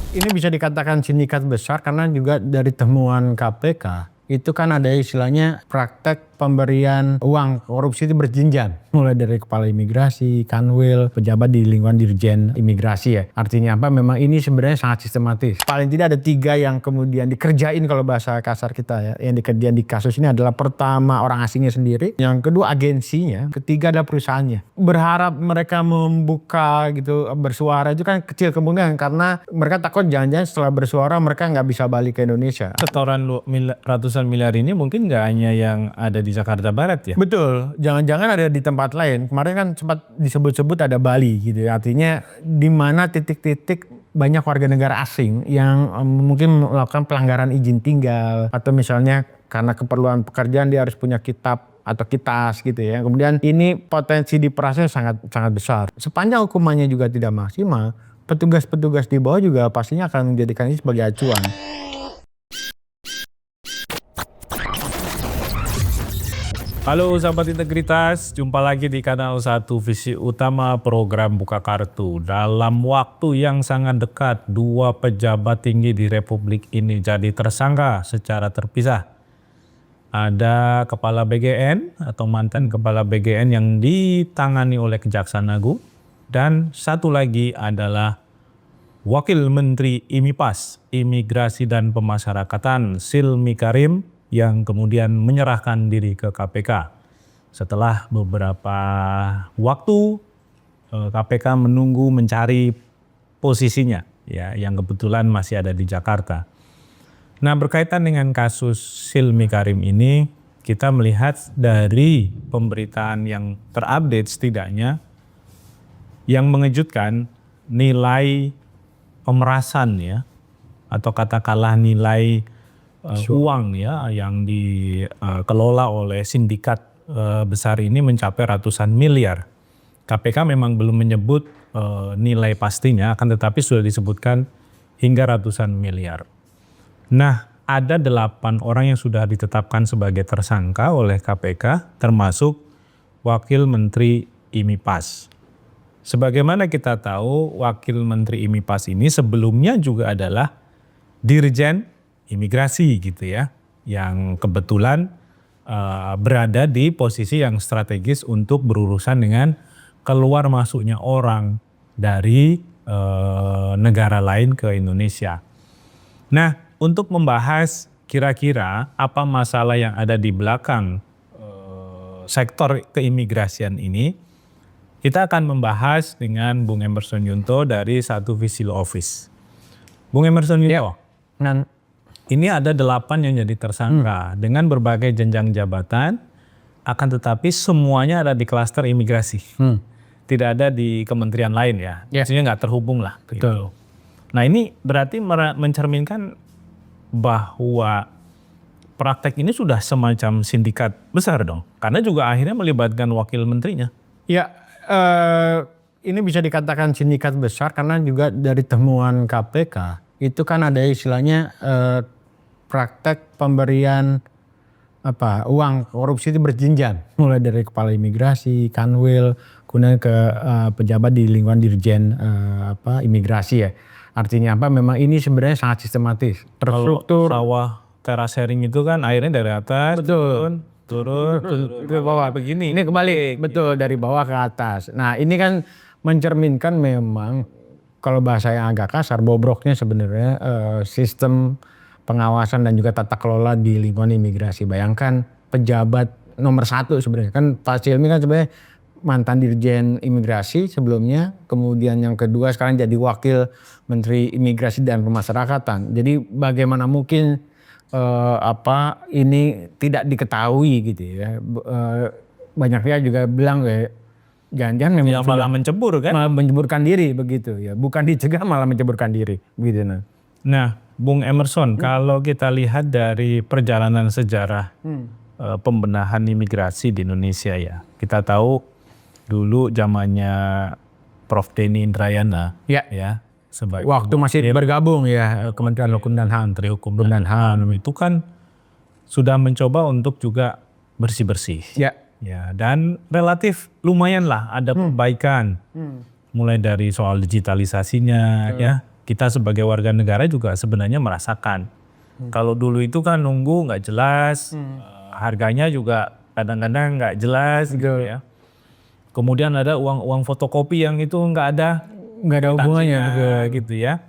Ini bisa dikatakan sindikat besar karena juga dari temuan KPK itu kan ada istilahnya praktek pemberian uang korupsi itu berjenjang. Mulai dari kepala imigrasi, kanwil, pejabat di lingkungan dirjen imigrasi ya. Artinya apa? Memang ini sebenarnya sangat sistematis. Paling tidak ada 3 yang kemudian dikerjain kalau bahasa kasar kita ya. Yang dikerjain di kasus ini adalah pertama orang asingnya sendiri. Yang kedua agensinya. Ketiga adalah perusahaannya. Berharap mereka membuka gitu bersuara itu kan kecil kemungkinan karena mereka takut jangan-jangan setelah bersuara mereka nggak bisa balik ke Indonesia. Setoran ratusan miliar ini mungkin nggak hanya yang ada di Jakarta Barat ya? Betul, jangan-jangan ada di tempat lain. Kemarin kan sempat disebut-sebut ada Bali gitu ya. Artinya di mana titik-titik banyak warga negara asing yang mungkin melakukan pelanggaran izin tinggal. Atau misalnya karena keperluan pekerjaan dia harus punya kitab atau kitas gitu ya. Kemudian ini potensi diperasnya sangat besar. Sepanjang hukumannya juga tidak maksimal, petugas-petugas di bawah juga pastinya akan menjadikan ini sebagai acuan. Halo sahabat integritas, jumpa lagi di kanal 1 Visi Utama program Buka Kartu. Dalam waktu yang sangat dekat, 2 pejabat tinggi di Republik ini jadi tersangka secara terpisah. Ada Kepala BGN atau mantan Kepala BGN yang ditangani oleh Kejaksaan Agung. Dan satu lagi adalah Wakil Menteri IMIPAS, Imigrasi dan Pemasyarakatan, Silmi Karim, yang kemudian menyerahkan diri ke KPK. Setelah beberapa waktu KPK menunggu mencari posisinya ya, yang kebetulan masih ada di Jakarta. Nah, berkaitan dengan kasus Silmi Karim ini, kita melihat dari pemberitaan yang terupdate setidaknya yang mengejutkan nilai pemerasan ya, atau katakanlah nilai uang ya yang dikelola oleh sindikat besar ini mencapai ratusan miliar. KPK memang belum menyebut nilai pastinya, akan tetapi sudah disebutkan hingga ratusan miliar. Nah, ada 8 orang yang sudah ditetapkan sebagai tersangka oleh KPK, termasuk Wakil Menteri IMIPAS. Sebagaimana kita tahu, Wakil Menteri IMIPAS ini sebelumnya juga adalah Dirjen Imigrasi gitu ya, yang kebetulan berada di posisi yang strategis untuk berurusan dengan keluar masuknya orang dari negara lain ke Indonesia. Nah, untuk membahas kira-kira apa masalah yang ada di belakang sektor keimigrasian ini, kita akan membahas dengan Bung Emerson Yunto dari 1 Visi Law Office. Bung Emerson Yunto. Ya. Ini ada 8 yang jadi tersangka dengan berbagai jenjang jabatan, akan tetapi semuanya ada di klaster imigrasi. Tidak ada di kementerian lain ya, maksudnya nggak terhubung lah. Betul. Nah, ini berarti mencerminkan bahwa praktek ini sudah semacam sindikat besar dong, karena juga akhirnya melibatkan wakil menterinya. Ya, ini bisa dikatakan sindikat besar karena juga dari temuan KPK itu kan ada istilahnya praktek pemberian uang korupsi itu berjenjang, mulai dari kepala imigrasi, kanwil, kemudian ke pejabat di lingkungan dirjen imigrasi ya. Artinya apa? Memang ini sebenarnya sangat sistematis, terstruktur. Kalau sawah teras sharing itu kan airnya dari atas, betul, turun ke bawah begini. Ini kembali betul dari bawah ke atas. Nah, ini kan mencerminkan memang kalau bahasa yang agak kasar, bobroknya sebenarnya sistem pengawasan dan juga tata kelola di lingkungan imigrasi. Bayangkan pejabat nomor 1 sebenarnya. Kan Pak Silmi kan sebenarnya mantan Dirjen Imigrasi sebelumnya. Kemudian yang kedua sekarang jadi Wakil Menteri Imigrasi dan Pemasyarakatan. Jadi bagaimana mungkin ini tidak diketahui gitu ya. Banyak pihak juga bilang jangan-jangan memang malah mencebur kan? Malah menceburkan diri begitu ya. Bukan dicegah malah menceburkan diri begitu. Nah, Bung Emerson, kalau kita lihat dari perjalanan sejarah pembenahan imigrasi di Indonesia ya, kita tahu dulu zamannya Prof. Denny Indrayana ya sebagai waktu masih bergabung ya Kementerian Hukum dan HAM, Menteri Hukum dan HAM itu kan sudah mencoba untuk juga bersih-bersih. Ya, dan relatif lumayan lah ada perbaikan. Mulai dari soal digitalisasinya ya. kita sebagai warga negara juga sebenarnya merasakan. Kalau dulu itu kan nunggu nggak jelas, harganya juga kadang-kadang nggak jelas gitu ya. Kemudian ada uang fotokopi yang itu nggak ada hubungannya. gitu ya.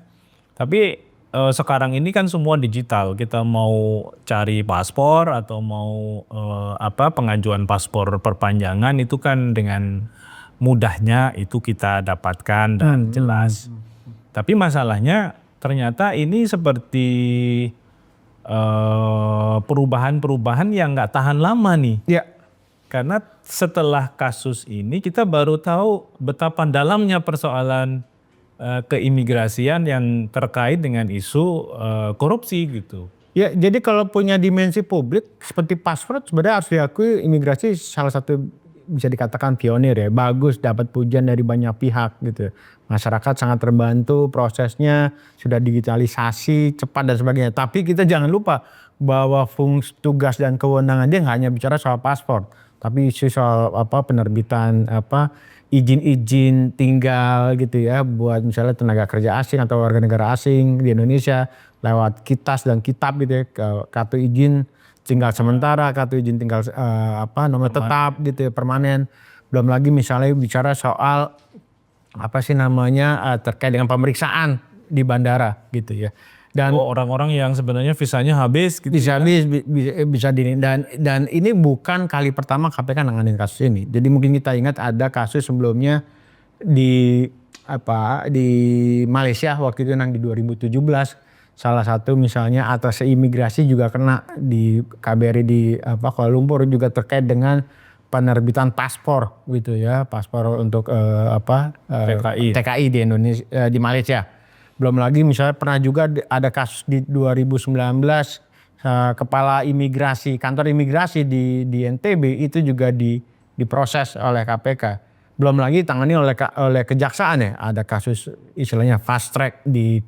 Tapi sekarang ini kan semua digital. Kita mau cari paspor atau mau pengajuan paspor perpanjangan itu kan dengan mudahnya itu kita dapatkan dan jelas. Tapi masalahnya ternyata ini seperti perubahan-perubahan yang nggak tahan lama nih. Ya. Karena setelah kasus ini kita baru tahu betapa dalamnya persoalan keimigrasian yang terkait dengan isu korupsi gitu. Ya, jadi kalau punya dimensi publik seperti paspor sebenarnya harus diakui imigrasi salah satu bisa dikatakan pionir ya. Bagus, dapat pujian dari banyak pihak gitu. Masyarakat sangat terbantu, prosesnya sudah digitalisasi, cepat dan sebagainya. Tapi kita jangan lupa bahwa fungsi tugas dan kewenangan dia nggak hanya bicara soal paspor, tapi isu soal penerbitan izin-izin tinggal gitu ya buat misalnya tenaga kerja asing atau warga negara asing di Indonesia lewat kitas dan kitab gitu ya, kartu izin tinggal sementara, kartu izin tinggal nomor tetap gitu ya, permanen. Belum lagi misalnya bicara soal terkait dengan pemeriksaan di bandara gitu ya. Dan orang-orang yang sebenarnya visanya habis gitu. Bisa dan ini bukan kali pertama KPK nanganin kasus ini. Jadi mungkin kita ingat ada kasus sebelumnya di Malaysia waktu itu di 2017. Salah satu misalnya atas imigrasi juga kena di KBRI di Kuala Lumpur juga terkait dengan penerbitan paspor gitu ya, paspor untuk TKI di Indonesia di Malaysia. Belum lagi misalnya pernah juga ada kasus di 2019 kepala imigrasi, kantor imigrasi di NTB itu juga diproses oleh KPK. Belum lagi tangani oleh kejaksaan ya, ada kasus istilahnya fast track di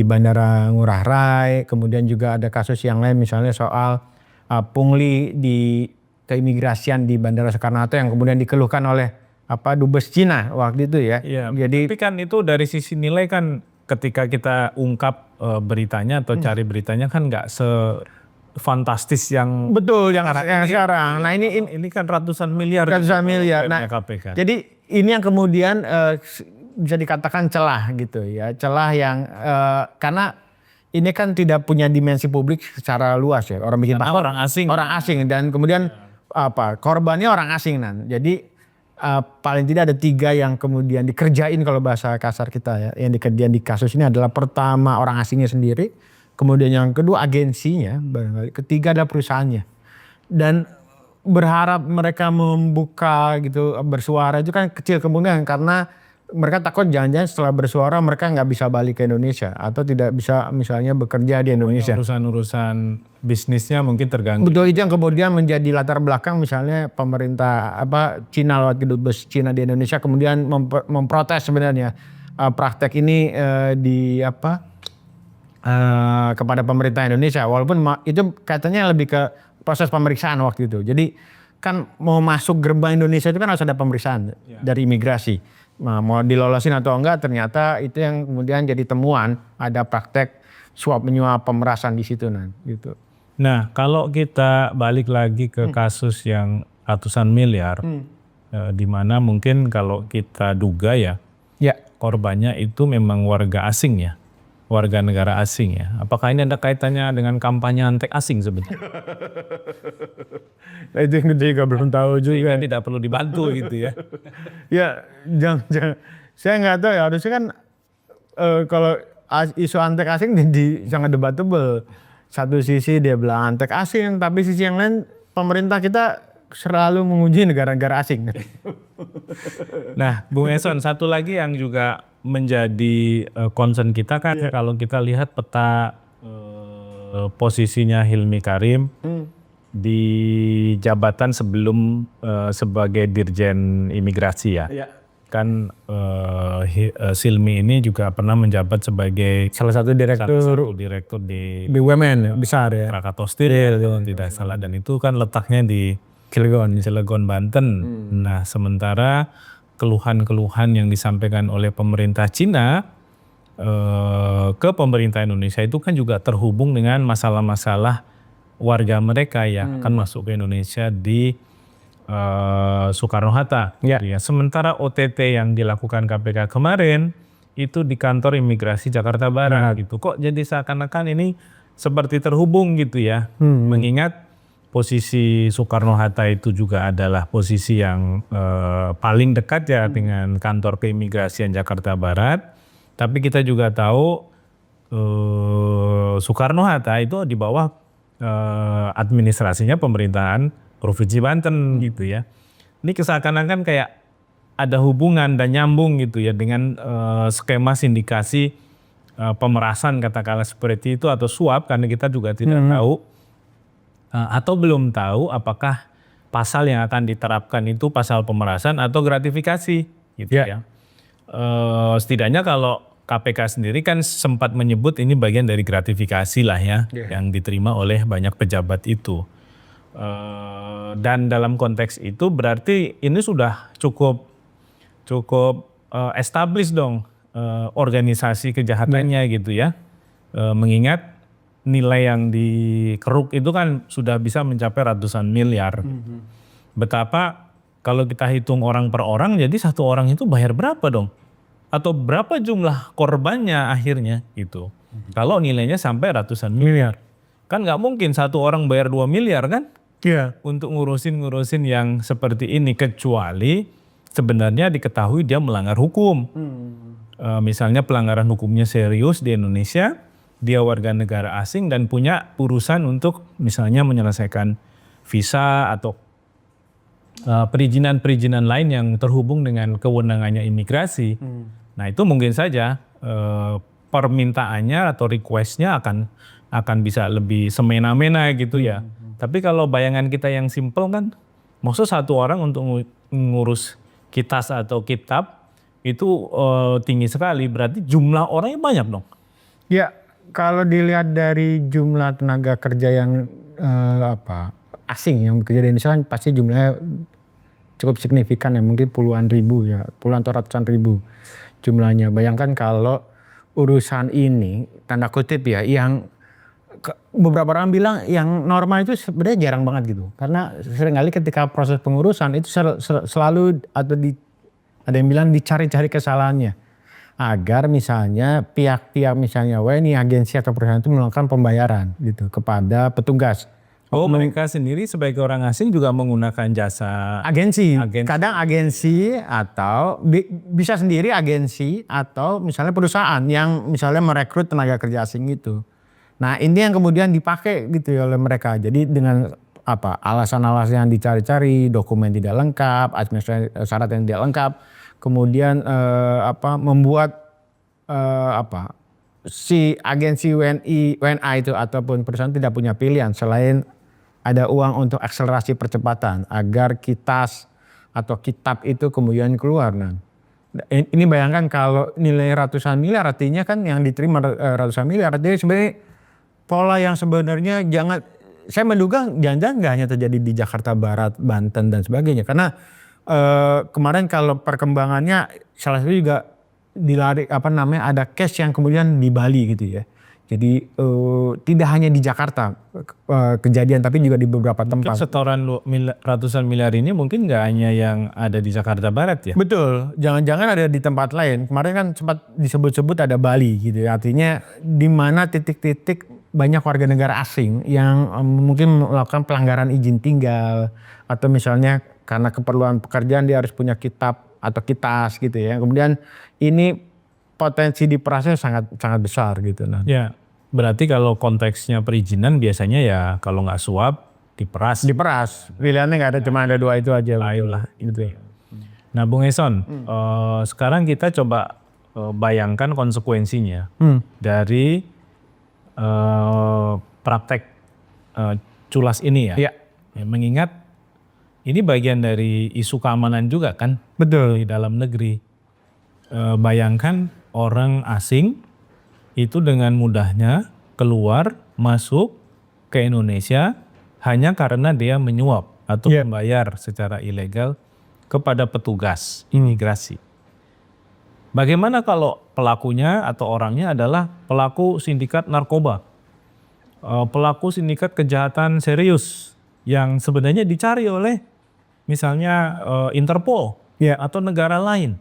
Bandara Ngurah Rai, kemudian juga ada kasus yang lain misalnya soal pungli di keimigrasian di Bandara Soekarno-Hatta yang kemudian dikeluhkan oleh Dubes Cina waktu itu ya. Iya, tapi kan itu dari sisi nilai kan ketika kita ungkap beritanya atau cari beritanya kan nggak sefantastis yang betul yang sekarang. Nah ini kan ratusan miliar. Nah, KPK. Jadi ini yang kemudian bisa dikatakan celah gitu ya, celah yang karena ini kan tidak punya dimensi publik secara luas ya. Orang bikin paspor orang asing dan kemudian korbannya orang asing jadi paling tidak ada 3 yang kemudian dikerjain kalau bahasa kasar kita ya. Yang dikerjain di kasus ini adalah pertama orang asingnya sendiri, kemudian yang kedua agensinya, ketiga adalah perusahaannya. Dan berharap mereka membuka gitu bersuara itu kan kecil kemungkinan karena mereka takut jangan-jangan setelah bersuara mereka nggak bisa balik ke Indonesia atau tidak bisa misalnya bekerja di Indonesia. Urusan bisnisnya mungkin terganggu. Betul, itu yang kemudian menjadi latar belakang misalnya pemerintah Cina lewat Dubes Cina di Indonesia kemudian memprotes sebenarnya praktek ini kepada pemerintah Indonesia, walaupun itu katanya lebih ke proses pemeriksaan waktu itu. Jadi kan mau masuk gerbang Indonesia itu kan harus ada pemeriksaan dari imigrasi. Nah, mau dilolosin atau enggak ternyata itu yang kemudian jadi temuan ada praktek suap menyuap pemerasan di situ gitu. Nah, kalau kita balik lagi ke kasus yang ratusan miliar di mana mungkin kalau kita duga ya korbannya itu memang warga asing ya. Warga negara asing ya. Apakah ini ada kaitannya dengan kampanye antek asing sebenarnya? Nah, itu yang juga belum tahu juga. Tidak perlu dibantu gitu ya. Ya jangan. Saya nggak tahu ya, harusnya kan kalau isu antek asing sangat debatable. Satu sisi dia bilang antek asing, tapi sisi yang lain pemerintah kita selalu menguji negara-negara asing. Nah, Bung Eson, satu lagi yang juga menjadi concern kita kan kalau kita lihat peta posisinya Hilmi Karim di jabatan sebelum sebagai Dirjen Imigrasi ya. Kan Silmi ini juga pernah menjabat sebagai salah satu direktur di BUMN besar ya. Krakatau Steel tidak salah, dan itu kan letaknya di Cilegon, Banten. Nah, sementara keluhan-keluhan yang disampaikan oleh pemerintah Cina ke pemerintah Indonesia itu kan juga terhubung dengan masalah-masalah warga mereka yang akan masuk ke Indonesia di Soekarno-Hatta. Ya. Gitu ya. Sementara OTT yang dilakukan KPK kemarin itu di kantor imigrasi Jakarta Barat gitu. Kok jadi seakan-akan ini seperti terhubung gitu ya. Mengingat posisi Soekarno-Hatta itu juga adalah posisi yang paling dekat ya dengan kantor keimigrasian Jakarta Barat. Tapi kita juga tahu Soekarno-Hatta itu di bawah administrasinya pemerintahan Provinsi Banten gitu ya. Ini seakan-akan kayak ada hubungan dan nyambung gitu ya dengan skema sindikasi pemerasan katakanlah seperti itu atau suap, karena kita juga tidak tahu atau belum tahu apakah pasal yang akan diterapkan itu pasal pemerasan atau gratifikasi gitu ya. Setidaknya kalau KPK sendiri kan sempat menyebut ini bagian dari gratifikasi lah ya yang diterima oleh banyak pejabat itu. Dan dalam konteks itu berarti ini sudah cukup established dong organisasi kejahatannya gitu ya. Mengingat nilai yang dikeruk itu kan sudah bisa mencapai ratusan miliar. Betapa kalau kita hitung orang per orang, jadi satu orang itu bayar berapa dong? Atau berapa jumlah korbannya akhirnya gitu. Kalau nilainya sampai ratusan miliar. Kan nggak mungkin satu orang bayar 2 miliar kan? Iya. Untuk ngurusin yang seperti ini, kecuali sebenarnya diketahui dia melanggar hukum. Misalnya pelanggaran hukumnya serius di Indonesia, dia warga negara asing dan punya urusan untuk misalnya menyelesaikan visa atau perizinan-perizinan lain yang terhubung dengan kewenangannya imigrasi. Nah itu mungkin saja permintaannya atau requestnya akan bisa lebih semena-mena gitu ya. Tapi kalau bayangan kita yang simpel kan, maksud satu orang untuk ngurus kitas atau kitab itu tinggi sekali, berarti jumlah orangnya banyak dong. Ya, kalau dilihat dari jumlah tenaga kerja yang asing yang bekerja di Indonesia kan pasti jumlahnya cukup signifikan ya, mungkin puluhan ribu ya, puluhan atau ratusan ribu jumlahnya. Bayangkan kalau urusan ini tanda kutip ya, yang beberapa orang bilang yang normal itu sebenarnya jarang banget gitu, karena seringkali ketika proses pengurusan itu selalu ada yang bilang dicari-cari kesalahannya agar misalnya pihak-pihak misalnya WNI, agensi atau perusahaan itu melakukan pembayaran gitu kepada petugas. Mereka sendiri sebagai orang asing juga menggunakan jasa agensi. Kadang agensi atau bisa sendiri agensi atau misalnya perusahaan yang misalnya merekrut tenaga kerja asing itu. Nah ini yang kemudian dipakai gitu ya oleh mereka. Jadi dengan alasan-alasan yang dicari-cari, dokumen tidak lengkap, administrasi syarat yang tidak lengkap, kemudian membuat si agensi WNA itu ataupun perusahaan tidak punya pilihan selain ada uang untuk akselerasi percepatan agar kitas atau kitab itu kemudian keluar. Nah, ini bayangkan kalau nilai ratusan miliar, artinya kan yang diterima ratusan miliar, artinya sebenarnya pola yang sebenarnya saya menduga jangan-jangan nggak hanya terjadi di Jakarta Barat, Banten dan sebagainya. Karena kemarin kalau perkembangannya salah satu juga ada case yang kemudian di Bali gitu ya. Jadi tidak hanya di Jakarta kejadian, tapi juga di beberapa tempat. Setoran ratusan miliar ini mungkin nggak hanya yang ada di Jakarta Barat ya? Betul, jangan-jangan ada di tempat lain. Kemarin kan sempat disebut-sebut ada Bali gitu ya. Artinya di mana titik-titik banyak warga negara asing yang mungkin melakukan pelanggaran izin tinggal. Atau misalnya karena keperluan pekerjaan dia harus punya kitab atau kitas gitu ya. Kemudian ini potensi diperasnya sangat besar gitu. Nah. Ya, berarti kalau konteksnya perizinan biasanya ya kalau nggak suap diperas. Diperas, pilihannya nggak ada, cuma ada 2 itu aja. Ayolah itu. Nah Bung Eson, sekarang kita coba bayangkan konsekuensinya dari praktek culas ini ya. Ya. Mengingat ini bagian dari isu keamanan juga kan. Betul. Di dalam negeri. Bayangkan orang asing itu dengan mudahnya keluar masuk ke Indonesia hanya karena dia menyuap atau membayar secara ilegal kepada petugas imigrasi. Bagaimana kalau pelakunya atau orangnya adalah pelaku sindikat narkoba, pelaku sindikat kejahatan serius yang sebenarnya dicari oleh misalnya Interpol atau negara lain.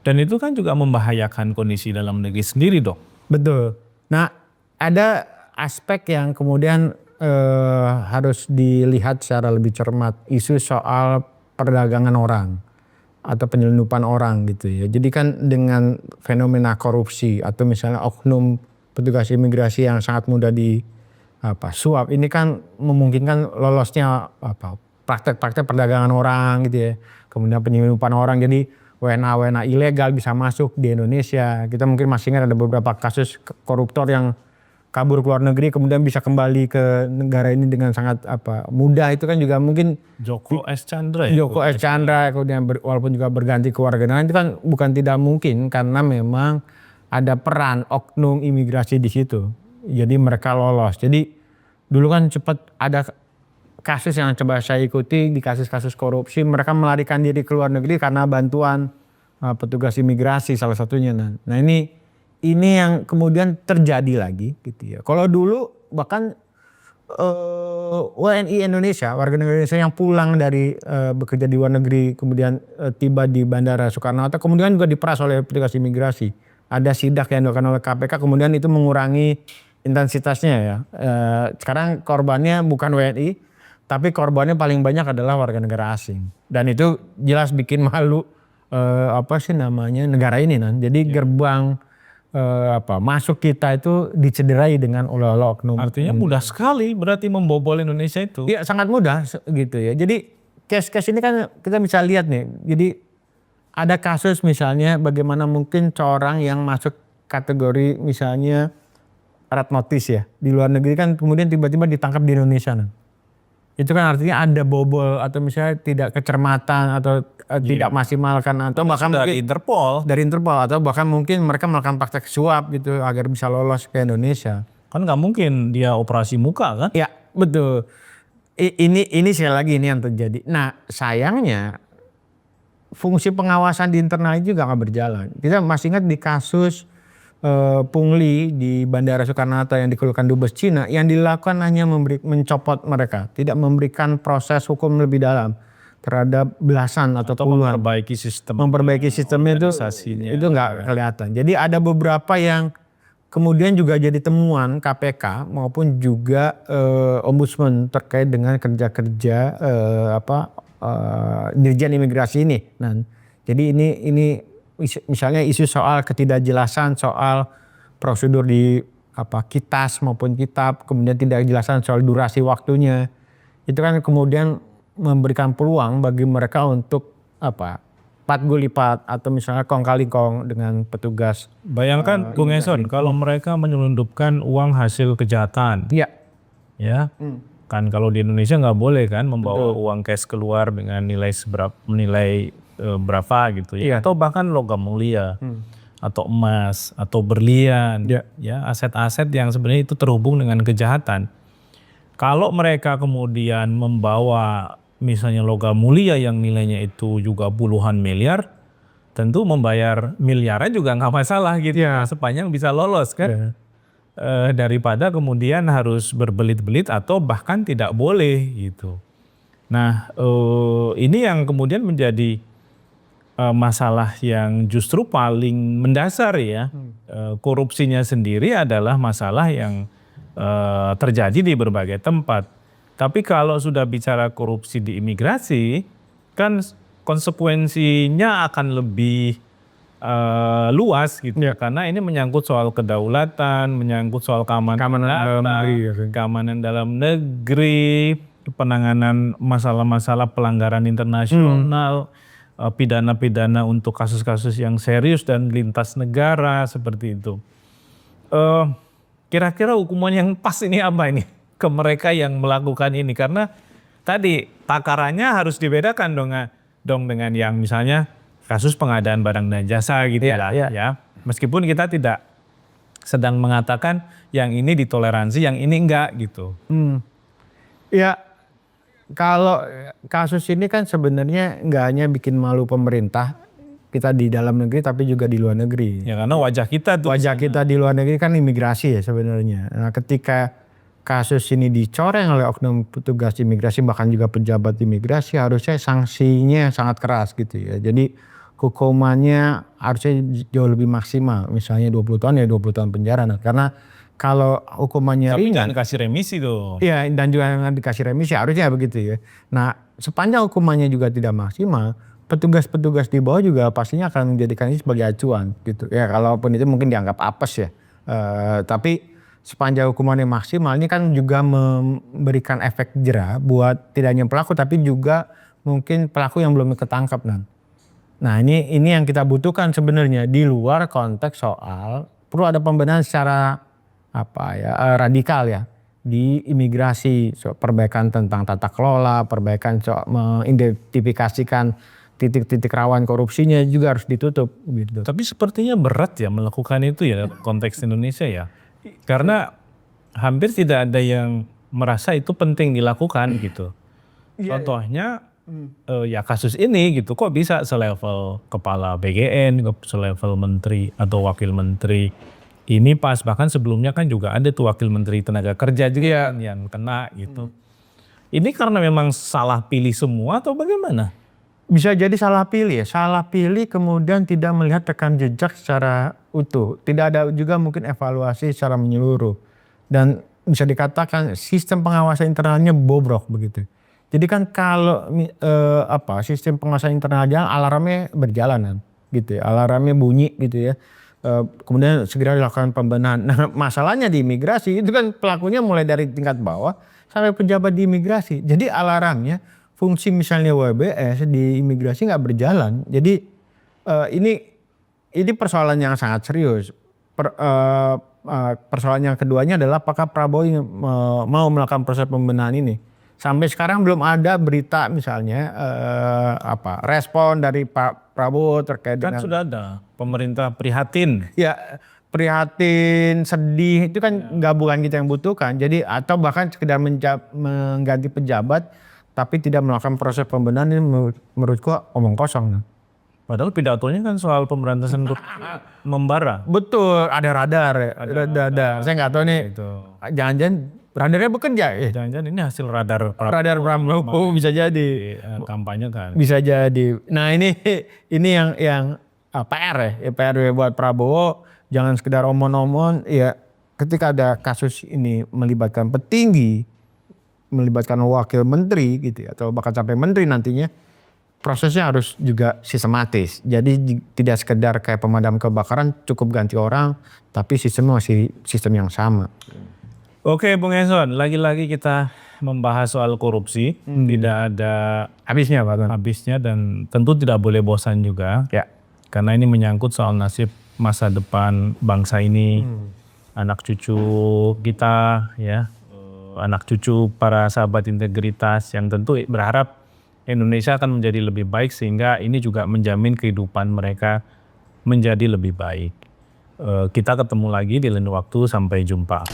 Dan itu kan juga membahayakan kondisi dalam negeri sendiri dong. Betul. Nah, ada aspek yang kemudian harus dilihat secara lebih cermat, isu soal perdagangan orang atau penyelundupan orang gitu ya. Jadi kan dengan fenomena korupsi atau misalnya oknum petugas imigrasi yang sangat mudah suap, ini kan memungkinkan lolosnya praktek-praktek perdagangan orang gitu ya. Kemudian penyelundupan orang, jadi WNA ilegal bisa masuk di Indonesia. Kita mungkin masih ingat ada beberapa kasus koruptor yang kabur ke luar negeri kemudian bisa kembali ke negara ini dengan sangat mudah. Itu kan juga mungkin Joko S. Chandra kemudian walaupun juga berganti kewarganegaraan itu kan bukan tidak mungkin karena memang ada peran oknum imigrasi di situ. Jadi mereka lolos. Jadi dulu kan cepat ada kasus yang coba saya ikuti di kasus-kasus korupsi, mereka melarikan diri ke luar negeri karena bantuan petugas imigrasi salah satunya. Nah ini yang kemudian terjadi lagi gitu ya. Kalau dulu bahkan WNI Indonesia, warga negara Indonesia yang pulang dari bekerja di luar negeri kemudian tiba di Bandara Soekarno-Hatta kemudian juga diperas oleh petugas imigrasi. Ada sidak yang dilakukan oleh KPK kemudian itu mengurangi intensitasnya ya. Sekarang korbannya bukan WNI tapi korbannya paling banyak adalah warga negara asing. Dan itu jelas bikin malu negara ini kan. Jadi gerbang masuk kita itu dicederai dengan oleh-oleh oknum. Artinya mudah sekali berarti membobol Indonesia itu. Iya sangat mudah gitu ya. Jadi case-case ini kan kita bisa lihat nih. Jadi ada kasus misalnya bagaimana mungkin seorang yang masuk kategori misalnya red notice ya. Di luar negeri kan kemudian tiba-tiba ditangkap di Indonesia. Itu kan artinya ada bobol atau misalnya tidak kecermatan atau tidak maksimalkan atau bahkan dari Interpol atau bahkan mungkin mereka melakukan praktek suap gitu agar bisa lolos ke Indonesia. Kan nggak mungkin dia operasi muka kan? Ya betul. Ini sekali lagi ini yang terjadi. Nah sayangnya fungsi pengawasan di internal juga nggak berjalan. Kita masih ingat di kasus pungli di Bandara Soekarno-Hatta yang dikeluarkan Dubes Cina yang dilakukan hanya mencopot mereka, tidak memberikan proses hukum lebih dalam terhadap belasan atau puluhan. Memperbaiki sistemnya itu nggak kelihatan. Jadi ada beberapa yang kemudian juga jadi temuan KPK maupun juga Ombudsman terkait dengan kerja-kerja Dirjen Imigrasi ini. Nah, jadi ini misalnya isu soal ketidakjelasan soal prosedur di kitas maupun kitab, kemudian tidak kejelasan soal durasi waktunya. Itu kan kemudian memberikan peluang bagi mereka untuk patgul lipat atau misalnya kong kali kong dengan petugas. Bayangkan Bung Eson kalau mereka menyelundupkan uang hasil kejahatan. Iya. Ya. Kan kalau di Indonesia nggak boleh kan membawa uang cash keluar dengan nilai berapa gitu ya. Atau bahkan logam mulia atau emas atau berlian ya aset-aset yang sebenarnya itu terhubung dengan kejahatan. Kalau mereka kemudian membawa misalnya logam mulia yang nilainya itu juga puluhan miliar, tentu membayar miliarnya juga nggak masalah gitu sepanjang bisa lolos kan. Daripada kemudian harus berbelit-belit atau bahkan tidak boleh gitu. Nah ini yang kemudian menjadi masalah yang justru paling mendasar ya. Korupsinya sendiri adalah masalah yang terjadi di berbagai tempat. Tapi kalau sudah bicara korupsi di imigrasi, kan konsekuensinya akan lebih luas gitu. Karena ini menyangkut soal kedaulatan, menyangkut soal keamanan dalam negeri, penanganan masalah-masalah pelanggaran internasional, pidana-pidana untuk kasus-kasus yang serius dan lintas negara seperti itu. Kira-kira hukuman yang pas ini apa ini ke mereka yang melakukan ini? Karena tadi takarannya harus dibedakan dong dengan yang misalnya kasus pengadaan barang dan jasa gitu ya. Meskipun kita tidak sedang mengatakan yang ini ditoleransi, yang ini enggak gitu. Ya. Kalau kasus ini kan sebenarnya nggak hanya bikin malu pemerintah, kita di dalam negeri tapi juga di luar negeri. Ya karena wajah kita tuh. Wajah kita di luar negeri kan imigrasi ya sebenarnya. Nah ketika kasus ini dicoreng oleh oknum petugas imigrasi bahkan juga pejabat imigrasi, harusnya sanksinya sangat keras gitu ya. Jadi hukumannya harusnya jauh lebih maksimal. Misalnya 20 tahun ya 20 tahun penjara. Nah, karena kalau hukumannya Tapi ringan. jangan kasih remisi dong. Iya, dan juga jangan dikasih remisi, harusnya begitu ya. Nah sepanjang hukumannya juga tidak maksimal, petugas-petugas di bawah juga pastinya akan menjadikan ini sebagai acuan gitu. Ya kalaupun itu mungkin dianggap apes ya. Tapi sepanjang hukumannya maksimal ini kan juga memberikan efek jera buat tidak hanya pelaku tapi juga mungkin pelaku yang belum ketangkap. Nah ini yang kita butuhkan sebenarnya di luar konteks soal perlu ada pembenahan secara radikal ya di imigrasi, perbaikan tentang tata kelola, perbaikan soal mengidentifikasikan titik-titik rawan korupsinya juga harus ditutup gitu. Tapi sepertinya berat ya melakukan itu ya konteks Indonesia ya. Karena hampir tidak ada yang merasa itu penting dilakukan gitu. Contohnya ya kasus ini gitu, kok bisa selevel kepala BGN, selevel menteri atau wakil menteri. Ini pas, bahkan sebelumnya kan juga ada tuh wakil menteri tenaga kerja juga yang kena gitu. Ini karena memang salah pilih semua atau bagaimana? Bisa jadi salah pilih ya, salah pilih kemudian tidak melihat rekam jejak secara utuh. Tidak ada juga mungkin evaluasi secara menyeluruh. Dan bisa dikatakan sistem pengawasan internalnya bobrok begitu. Jadi kan kalau sistem pengawasan internal jalan, alarmnya berjalan gitu ya, alarmnya bunyi gitu ya. Kemudian segera dilakukan pembenahan. Nah masalahnya di imigrasi itu kan pelakunya mulai dari tingkat bawah sampai pejabat di imigrasi. Jadi alarmnya, fungsi misalnya WBS di imigrasi nggak berjalan. Jadi ini persoalan yang sangat serius. Persoalan yang keduanya adalah apakah Prabowo mau melakukan proses pembenahan ini. Sampai sekarang belum ada berita misalnya respon dari Pak Prabowo terkait Kan dengan. sudah ada pemerintah prihatin. Ya prihatin, sedih itu kan bukan kita yang butuhkan. Jadi atau bahkan sekedar mengganti pejabat tapi tidak melakukan proses pembenahan ini menurutku omong kosong. Padahal pidatonya kan soal pemberantasan membara. Betul, ada radar ya. Radar. Saya nggak tahu nih. Jangan-jangan radarnya bekerja. Jangan-jangan ini hasil radar Radar Prabowo bisa jadi. Kampanye kan. Bisa jadi. Nah ini yang PR ya. PR buat Prabowo. Jangan sekedar omon-omon. Ya ketika ada kasus ini melibatkan petinggi, melibatkan wakil menteri gitu ya, atau bahkan sampai menteri nantinya, prosesnya harus juga sistematis. Jadi tidak sekedar kayak pemadam kebakaran cukup ganti orang, tapi sistemnya masih sistem yang sama. Oke Bung Eson, lagi-lagi kita membahas soal korupsi. Tidak ada habisnya Pak Tuan. Habisnya dan tentu tidak boleh bosan juga. Ya. Karena ini menyangkut soal nasib masa depan bangsa ini. Anak cucu kita ya. Anak cucu para sahabat integritas yang tentu berharap Indonesia akan menjadi lebih baik sehingga ini juga menjamin kehidupan mereka menjadi lebih baik. Kita ketemu lagi di lain waktu, sampai jumpa.